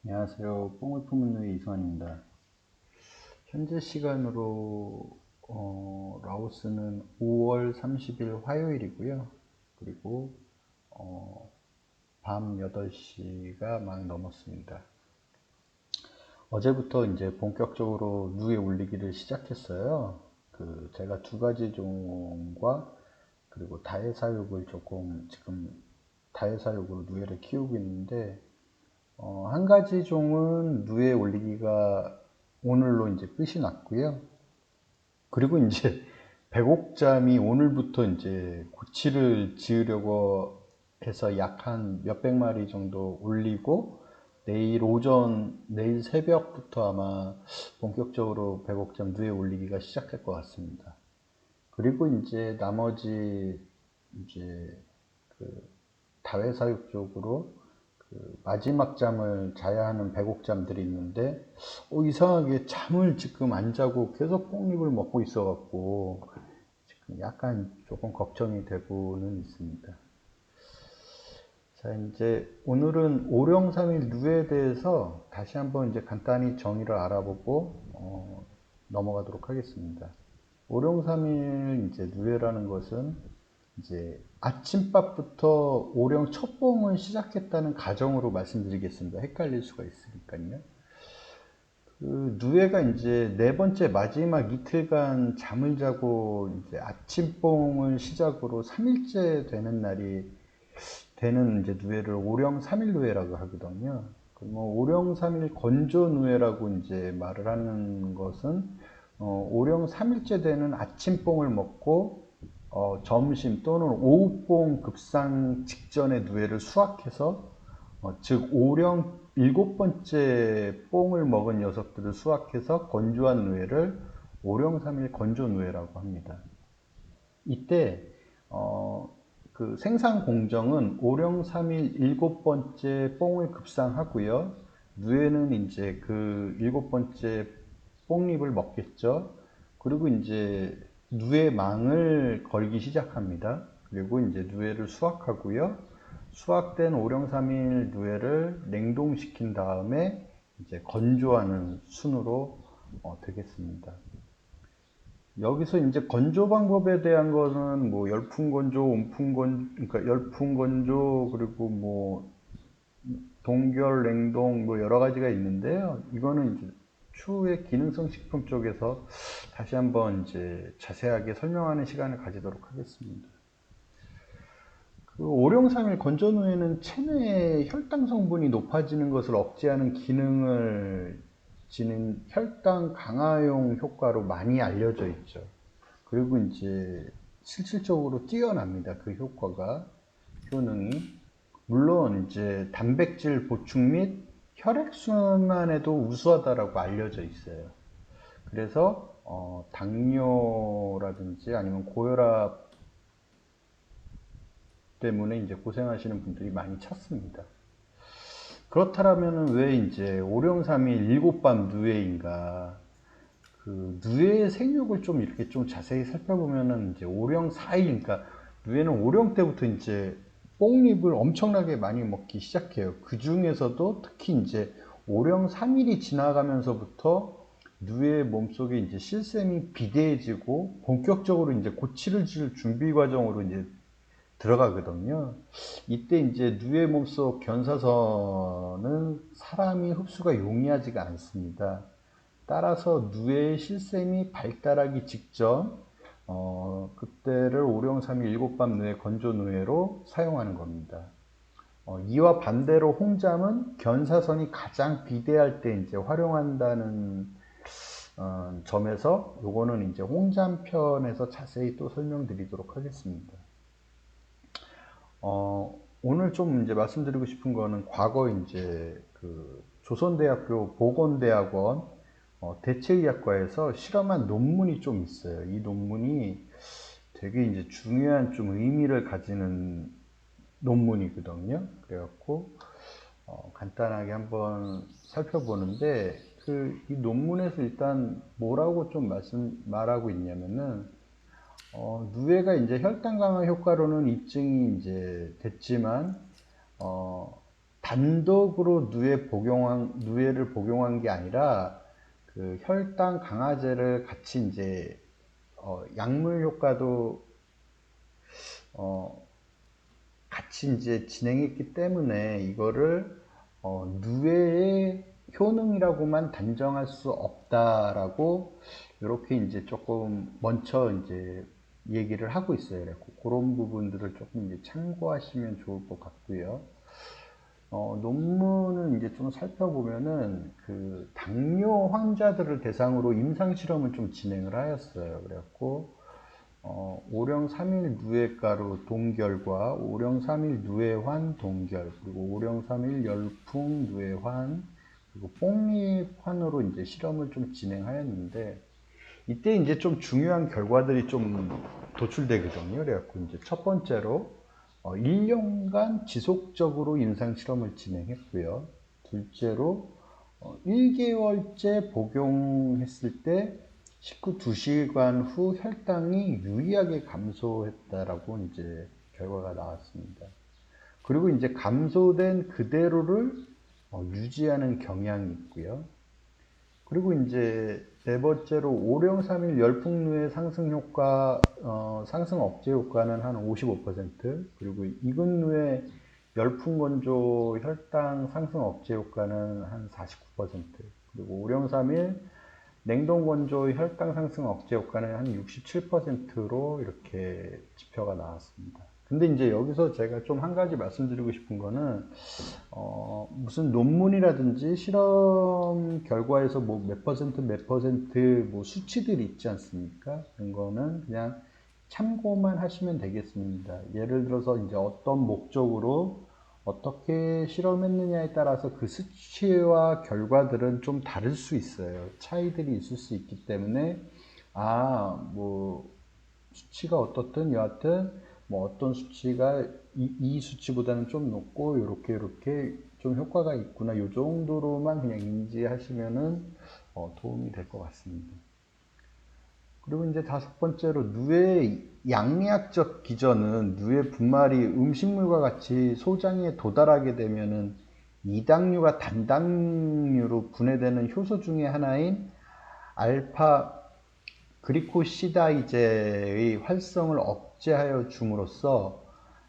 안녕하세요. 뽕을 품은 누이 이수환입니다. 현재 시간으로 라오스는 5월 30일 화요일이고요. 그리고 밤 8시가 막 넘었습니다. 어제부터 이제 본격적으로 누에 올리기를 시작했어요. 제가 두 가지 종과 그리고 다해사육을 조금 지금 다해사육으로 누에를 키우고 있는데 한 가지 종은 누에 올리기가 오늘로 이제 끝이 났고요. 그리고 이제 백옥잠이 오늘부터 이제 고치를 지으려고 해서 약 한 몇백 마리 정도 올리고 내일 새벽부터 아마 본격적으로 백옥잠 누에 올리기가 시작할 것 같습니다. 그리고 이제 나머지 이제 그 다회사육 쪽으로 마지막 잠을 자야 하는 백옥잠들이 있는데 이상하게 잠을 지금 안 자고 계속 뽕잎을 먹고 있어 갖고 지금 약간 조금 걱정이 되고는 있습니다. 자, 이제 오늘은 오령삼일 누에 대해서 다시 한번 이제 간단히 정의를 알아보고 넘어가도록 하겠습니다. 오령삼일 이제 누에라는 것은 이제 아침밥부터 오령 첫 봉을 시작했다는 가정으로 말씀드리겠습니다. 헷갈릴 수가 있으니까요. 누에가 이제 네 번째 마지막 이틀간 잠을 자고 이제 아침봉을 시작으로 3일째 되는 날이 되는 이제 누에를 오령 3일 누에라고 하거든요. 뭐 오령 3일 건조 누에라고 이제 말을 하는 것은 오령 3일째 되는 아침봉을 먹고 점심 또는 오후봉 급상 직전에 누에를 수확해서 즉 오령 일곱 번째 뽕을 먹은 녀석들을 수확해서 건조한 누에를 오령 3일 건조 누에라고 합니다. 이때 그 생산 공정은 오령 3일 일곱 번째 뽕을 급상하고요. 누에는 이제 그 일곱 번째 뽕잎을 먹겠죠. 그리고 이제 누에 망을 걸기 시작합니다. 그리고 이제 누에를 수확하고요. 수확된 오령 3일 누에를 냉동시킨 다음에 이제 건조하는 순으로 되겠습니다. 여기서 이제 건조 방법에 대한 거는 뭐 열풍 건조, 온풍 건조, 그러니까 열풍 건조 그리고 뭐 동결 냉동 뭐 여러 가지가 있는데요. 이거는 이제 추후에 기능성 식품 쪽에서 다시 한번 이제 자세하게 설명하는 시간을 가지도록 하겠습니다. 오룡삼일 건조 후에는 체내의 혈당 성분이 높아지는 것을 억제하는 기능을 지닌 혈당 강화용 효과로 많이 알려져 있죠. 그리고 이제 실질적으로 뛰어납니다. 그 효과가, 효능이. 물론 이제 단백질 보충 및 혈액순환에도 우수하다라고 알려져 있어요. 그래서 당뇨라든지 아니면 고혈압 때문에 이제 고생하시는 분들이 많이 찾습니다. 그렇다면 왜 이제 오령삼일 일곱밤 누에인가? 그 누에의 생육을 좀 이렇게 좀 자세히 살펴보면은 이제 오령 4일, 그러니까 누에는 오령 때부터 이제 뽕잎을 엄청나게 많이 먹기 시작해요. 그 중에서도 특히 이제 오령 3일이 지나가면서부터 누에의 몸속에 이제 실샘이 비대해지고 본격적으로 이제 고치를 질 준비 과정으로 이제 들어가거든요. 이때 이제 누에 몸속 견사선은 사람이 흡수가 용이하지가 않습니다. 따라서 누에의 실샘이 발달하기 직전 그때를 오령삼일 일곱밤 누에 건조 누에로 사용하는 겁니다. 이와 반대로 홍잠은 견사선이 가장 비대할 때 이제 활용한다는 점에서 요거는 이제 홍잠 편에서 자세히 또 설명드리도록 하겠습니다. 오늘 좀 이제 말씀드리고 싶은 거는 과거 이제 그 조선대학교 보건대학원 대체의학과에서 실험한 논문이 좀 있어요. 이 논문이 되게 이제 중요한 좀 의미를 가지는 논문이거든요. 그래갖고 간단하게 한번 살펴보는데 이 논문에서 일단 뭐라고 좀 말하고 있냐면은 누에가 이제 혈당 강화 효과로는 입증이 이제 됐지만 단독으로 누에를 복용한 게 아니라 그 혈당 강화제를 같이 이제 약물 효과도 어, 같이 이제 진행했기 때문에 이거를 누에의 효능이라고만 단정할 수 없다라고 이렇게 이제 조금 먼저 이제 얘기를 하고 있어요. 그런 부분들을 조금 이제 참고하시면 좋을 것 같고요. 논문을 이제 좀 살펴보면은 그 당뇨 환자들을 대상으로 임상 실험을 좀 진행을 하였어요. 그래갖고 오령 3일 누에가루 동결과 오령 3일 누에환 동결, 그리고 오령 3일 열풍 누에환, 그리고 뽕잎환으로 이제 실험을 좀 진행하였는데, 이때 이제 좀 중요한 결과들이 좀 도출되거든요. 그래갖고 이제 첫 번째로 1년간 지속적으로 임상 실험을 진행했고요. 둘째로 1개월째 복용했을 때 식후 2시간 후 혈당이 유의하게 감소했다라고 이제 결과가 나왔습니다. 그리고 이제 감소된 그대로를 유지하는 경향이 있고요. 그리고 이제 네 번째로 오령 3일 열풍류의 상승 효과, 상승 억제 효과는 한 55%, 그리고 이근류의 열풍 건조 혈당 상승 억제 효과는 한 49%, 그리고 오령 3일 냉동 건조 혈당 상승 억제 효과는 한 67%로 이렇게 지표가 나왔습니다. 근데 이제 여기서 제가 좀 한 가지 말씀드리고 싶은 거는 무슨 논문이라든지 실험 결과에서 뭐 몇 퍼센트 몇 퍼센트 뭐 수치들이 있지 않습니까? 그런 거는 그냥 참고만 하시면 되겠습니다. 예를 들어서 이제 어떤 목적으로 어떻게 실험했느냐에 따라서 그 수치와 결과들은 좀 다를 수 있어요. 차이들이 있을 수 있기 때문에 뭐 수치가 어떻든 여하튼 뭐 어떤 수치가 이 수치보다는 좀 높고 이렇게 좀 효과가 있구나 이 정도로만 그냥 인지하시면은 도움이 될 것 같습니다. 그리고 이제 다섯 번째로 누의 양리학적 기전은 누의 분말이 음식물과 같이 소장에 도달하게 되면은 이당류가 단당류로 분해되는 효소 중의 하나인 알파 그리코시다이제의 활성을 억제하여 줌으로써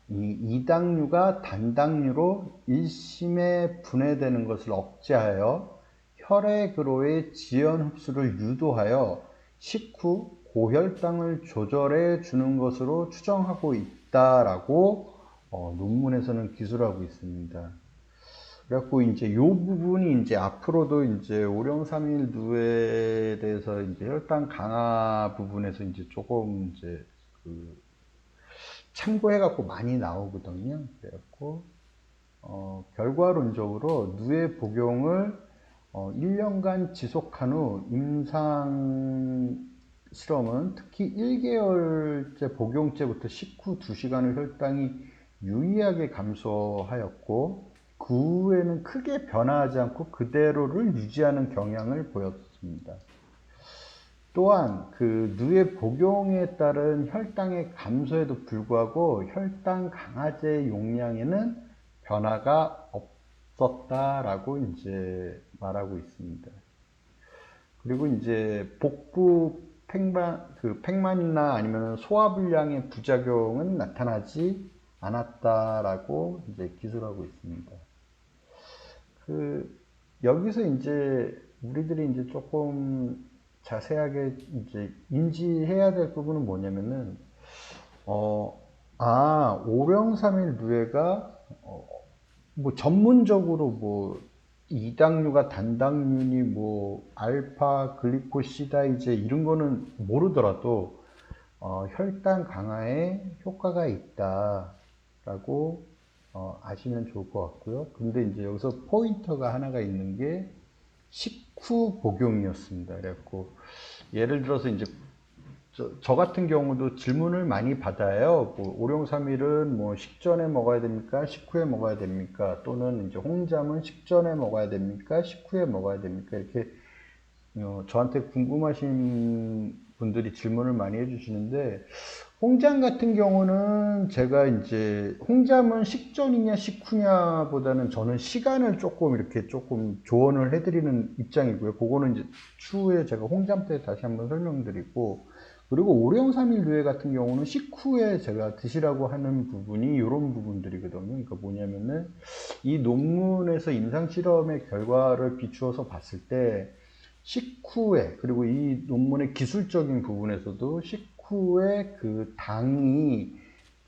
이 이당류가 단당류로 일심에 분해되는 것을 억제하여 혈액으로의 지연 흡수를 유도하여 식후 고혈당을 조절해 주는 것으로 추정하고 있다라고 논문에서는 기술하고 있습니다. 그래갖고 이제 이 부분이 이제 앞으로도 이제 오령 3일 누에 대해서 이제 혈당 강화 부분에서 이제 조금 이제 그 참고해갖고 많이 나오거든요. 그래갖고 결과론적으로 누에 복용을 1년간 지속한 후 임상 실험은 특히 1개월째 복용째부터 식후 2시간의 혈당이 유의하게 감소하였고 그 후에는 크게 변화하지 않고 그대로를 유지하는 경향을 보였습니다. 또한 그 누의 복용에 따른 혈당의 감소에도 불구하고 혈당 강화제 용량에는 변화가 없었다라고 이제 말하고 있습니다. 그리고 이제 복부 팽만이나 아니면 소화불량의 부작용은 나타나지 않았다라고 이제 기술하고 있습니다. 여기서 이제 우리들이 이제 조금 자세하게 이제 인지해야 될 부분은 뭐냐면은 오령 3일 누에가 뭐 전문적으로 뭐 이당류가 단당류니 뭐 알파 글리코시다이제 이런 거는 모르더라도 혈당 강화에 효과가 있다라고 아시면 좋을 것 같고요. 근데 이제 여기서 포인터가 하나가 있는 게 식후 복용이었습니다. 그래갖고 예를 들어서 이제 저 같은 경우도 질문을 많이 받아요. 뭐 오령 3일은 뭐 식전에 먹어야 됩니까? 식후에 먹어야 됩니까? 또는 이제 홍잠은 식전에 먹어야 됩니까? 식후에 먹어야 됩니까? 이렇게 저한테 궁금하신 분들이 질문을 많이 해주시는데 홍잠 같은 경우는 제가 이제 홍잠은 식전이냐 식후냐보다는 저는 시간을 조금 이렇게 조금 조언을 해드리는 입장이고요. 그거는 이제 추후에 제가 홍잠 때 다시 한번 설명드리고, 그리고 오령삼일류회 같은 경우는 식후에 제가 드시라고 하는 부분이 이런 부분들이거든요. 그러니까 뭐냐면은 이 논문에서 임상 실험의 결과를 비추어서 봤을 때 식후에, 그리고 이 논문의 기술적인 부분에서도 식후에 그 당이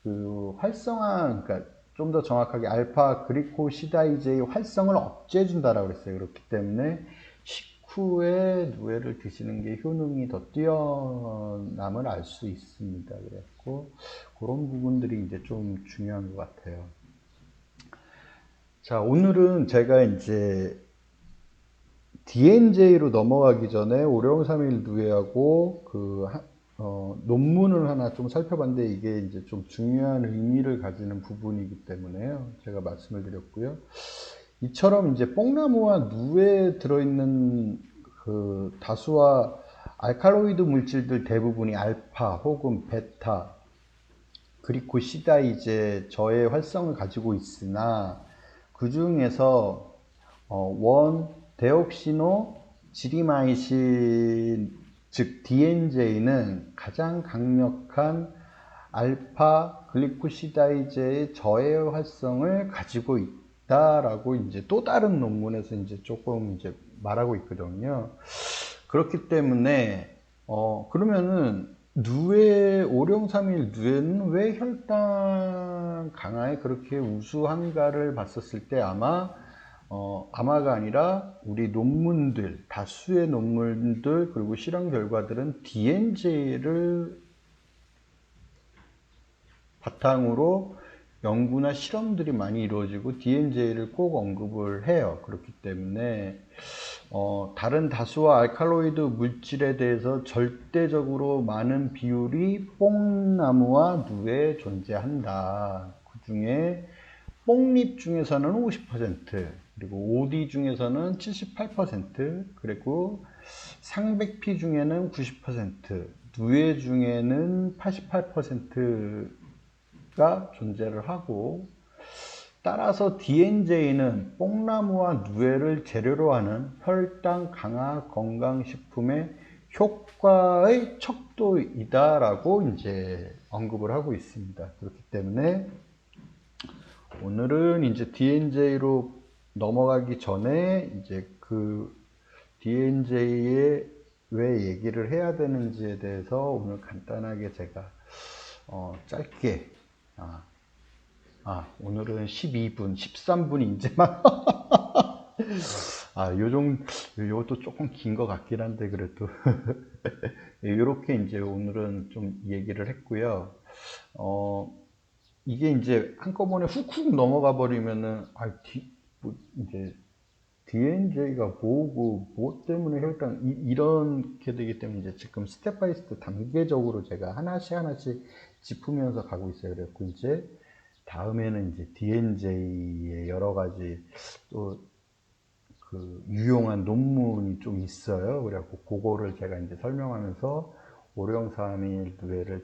그 활성화, 그러니까 좀 더 정확하게 알파 그리코시다이제의 활성을 억제해준다라고 그랬어요. 그렇기 때문에 식후에 누에를 드시는 게 효능이 더 뛰어남을 알 수 있습니다. 그래갖고 그런 부분들이 이제 좀 중요한 것 같아요. 자, 오늘은 제가 이제 DNJ로 넘어가기 전에 오령삼일 누에하고 논문을 하나 좀 살펴봤는데, 이게 이제 좀 중요한 의미를 가지는 부분이기 때문에요. 제가 말씀을 드렸고요. 이처럼 이제 뽕나무와 누에 들어있는 그 다수와 알칼로이드 물질들 대부분이 알파 혹은 베타 그리코시다이제 저의 활성을 가지고 있으나, 그 중에서 원 데옥시노 지리마이신, 즉 DNJ는 가장 강력한 알파 글리코시다이제의 저해 활성을 가지고 있다라고 이제 또 다른 논문에서 이제 조금 이제 말하고 있거든요. 그렇기 때문에 그러면은 오령삼일 누에는 왜 혈당 강화에 그렇게 우수한가를 봤었을 때 아마가 아니라 우리 논문들, 다수의 논문들 그리고 실험 결과들은 DNJ를 바탕으로 연구나 실험들이 많이 이루어지고 DNJ를 꼭 언급을 해요. 그렇기 때문에 다른 다수와 알칼로이드 물질에 대해서 절대적으로 많은 비율이 뽕나무와 누에 존재한다. 그 중에 뽕잎 중에서는 50%, 그리고 오디 중에서는 78%, 그리고 상백피 중에는 90%, 누에 중에는 88%가 존재를 하고, 따라서 DNJ는 뽕나무와 누에를 재료로 하는 혈당 강화 건강식품의 효과의 척도이다라고 이제 언급을 하고 있습니다. 그렇기 때문에 오늘은 이제 DNJ로 넘어가기 전에 이제 그 DNJ에 왜 얘기를 해야 되는지에 대해서 오늘 간단하게 제가 짧게 오늘은 12분, 13분이 이제 막 요것도 조금 긴 것 같긴 한데 그래도 이렇게 이제 오늘은 좀 얘기를 했고요. 이게 이제 한꺼번에 훅훅 넘어가 버리면은 이제 DNJ가 뭐고 뭐 때문에 혈당 이렇게 되기 때문에 이제 지금 스텝 바이 스텝 단계적으로 제가 하나씩 짚으면서 가고 있어요. 그래갖고 이제 다음에는 이제 DNJ의 여러 가지 또 그 유용한 논문이 좀 있어요. 그래갖고 그거를 제가 이제 설명하면서 오령삼일 누에를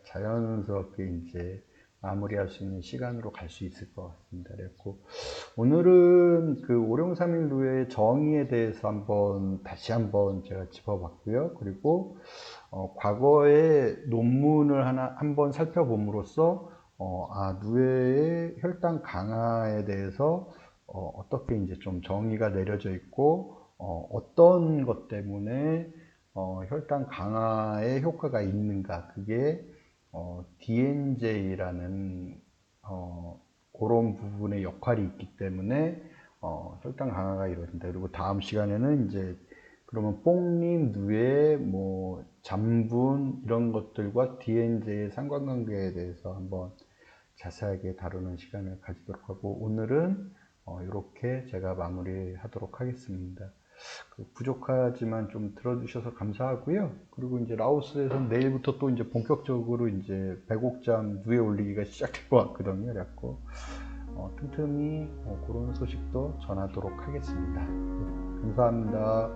자연스럽게 이제 마무리할 수 있는 시간으로 갈 수 있을 것 같습니다. 그래갖고 오늘은 그 오령삼일 누에의 정의에 대해서 다시 한번 제가 짚어봤고요. 그리고 과거의 논문을 한번 살펴봄으로써 누에의 혈당 강화에 대해서 어떻게 이제 좀 정의가 내려져 있고, 어떤 것 때문에 혈당 강화에 효과가 있는가, 그게 DNJ라는 그런 부분의 역할이 있기 때문에 혈당 강화가 이루어진다. 그리고 다음 시간에는 이제 그러면 뽕잎, 누에, 뭐 잠분 이런 것들과 DNJ의 상관관계에 대해서 한번 자세하게 다루는 시간을 가지도록 하고, 오늘은 이렇게 제가 마무리하도록 하겠습니다. 부족하지만 좀 들어주셔서 감사하고요. 그리고 이제 라오스에서는 내일부터 또 이제 본격적으로 이제 백옥잠 누에 올리기가 시작될 것 같거든요. 그래갖고 틈틈이 그런 소식도 전하도록 하겠습니다. 감사합니다.